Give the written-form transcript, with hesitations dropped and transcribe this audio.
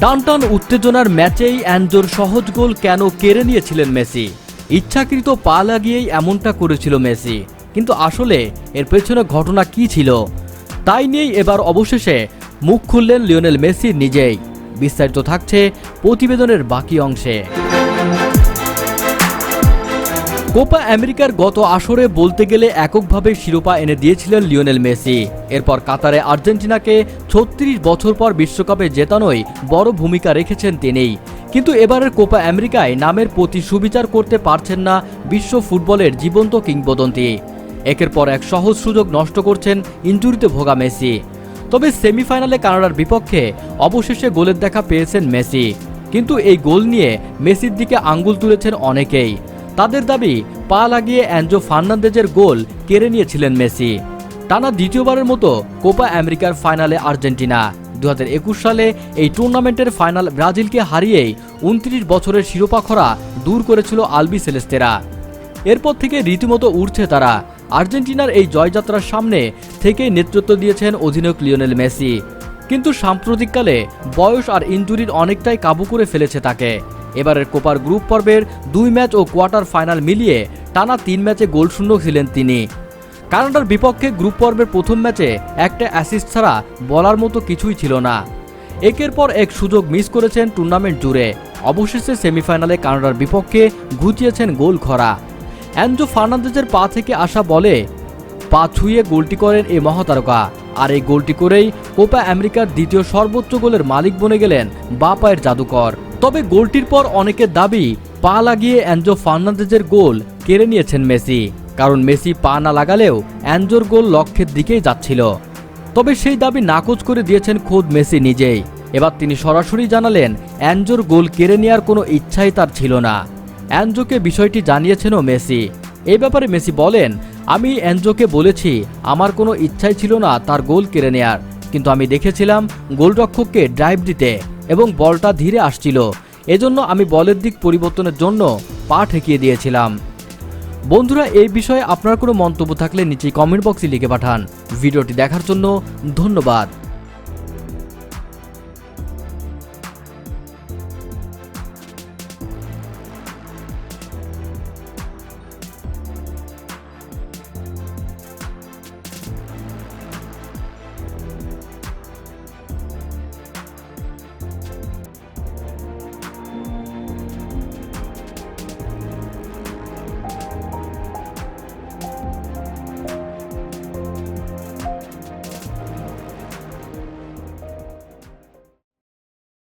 টানটান উত্তেজনার ম্যাচেই অ্যানজোর সহজ গোল কেন কেড়ে নিয়েছিলেন মেসি? ইচ্ছাকৃত পা লাগিয়েই এমনটা করেছিল মেসি, কিন্তু আসলে এর পেছনে ঘটনা কি ছিল তাই নিয়েই এবার অবশেষে মুখ খুললেন লিওনেল মেসি নিজেই। বিস্তারিত থাকছে প্রতিবেদনের বাকি অংশে। কোপা আমেরিকার গত আসরে বলতে গেলে এককভাবে শিরোপা এনে দিয়েছিলেন লিওনেল মেসি। এরপর কাতারে আর্জেন্টিনাকে ৩৬ বছর পর বিশ্বকাপে জেতানোয় বড় ভূমিকা রেখেছেন তিনিই। কিন্তু এবারের কোপা আমেরিকায় নামের প্রতি সুবিচার করতে পারছেন না বিশ্ব ফুটবলের জীবন্ত কিংবদন্তি। একের পর এক সহজ সুযোগ নষ্ট করছেন ইনজুরিতে ভোগা মেসি। তবে সেমিফাইনালে কানাডার বিপক্ষে অবশেষে গোলের দেখা পেয়েছেন মেসি। কিন্তু এই গোল নিয়ে মেসির দিকে আঙ্গুল তুলেছেন অনেকেই। তাদের দাবি, পা লাগিয়ে অ্যানজো ফার্নান্দেজের গোল কেড়ে নিয়েছিলেন মেসি। টানা দ্বিতীয়বারের মতো কোপা আমেরিকার ফাইনালে আর্জেন্টিনা। 2021 সালে এই টুর্নামেন্টের ফাইনাল ব্রাজিলকে হারিয়েই 29 বছরের শিরোপা খরা দূর করেছিল আলবি সেলেস্তেরা। এরপর থেকে রীতিমতো উঠছে তারা। আর্জেন্টিনার এই জয়যাত্রার সামনে থেকেই নেতৃত্ব দিয়েছেন অধিনায়ক লিওনেল মেসি। কিন্তু সাম্প্রতিককালে বয়স আর ইনজুরির অনেকটাই কাবু করে ফেলেছে তাকে। এবারের কোপার গ্রুপ পর্বের 2 ম্যাচ ও কোয়ার্টার ফাইনাল মিলিয়ে টানা 3 ম্যাচে গোলশূন্য ছিলেন তিনি। কানাডার বিপক্ষে গ্রুপ পর্বের প্রথম ম্যাচে একটা অ্যাসিস্ট ছাড়া বলার মতো কিছুই ছিল না। একের পর এক সুযোগ মিস করেছেন টুর্নামেন্ট জুড়ে। অবশেষে সেমিফাইনালে কানাডার বিপক্ষে ঘুচিয়েছেন গোল খরা। অ্যানজো ফার্নান্দেজের পা থেকে আসা বলে পা ছুঁয়ে গোলটি করেন এই মহাতারকা। আর এই গোলটি করেই কোপা আমেরিকার দ্বিতীয় সর্বোচ্চ গোলের মালিক বনে গেলেন বাঁ পায়ের জাদুকর। তবে গোলটির পর অনেকের দাবি, পা লাগিয়ে অ্যানজো ফার্নান্দেজের গোল কেড়ে নিয়েছেন মেসি। কারণ মেসি পা না লাগালেও অ্যানজোর গোল লক্ষ্যের দিকেই যাচ্ছিল। তবে সেই দাবি নাকচ করে দিয়েছেন খোদ মেসি নিজেই। এবার তিনি সরাসরি জানালেন, অ্যানজোর গোল কেড়ে নেওয়ার কোনো ইচ্ছাই তার ছিল না। অ্যানজোকে বিষয়টি জানিয়েছেনও মেসি। এই ব্যাপারে মেসি বলেন, আমি অ্যানজোকে বলেছি আমার কোনো ইচ্ছাই ছিল না তার গোল কেড়ে নেয়ার, কিন্তু আমি দেখেছিলাম গোলরক্ষককে ড্রাইভ দিতে এবং বলটা ধীরে আসছিল, এজন্য আমি বলের দিক পরিবর্তনের জন্য পা ঠেকিয়ে দিয়েছিলাম। বন্ধুরা, এই বিষয়ে আপনার কোনো মন্তব্য থাকলে নিচেই কমেন্ট বক্সে লিখে পাঠান। ভিডিওটি দেখার জন্য ধন্যবাদ।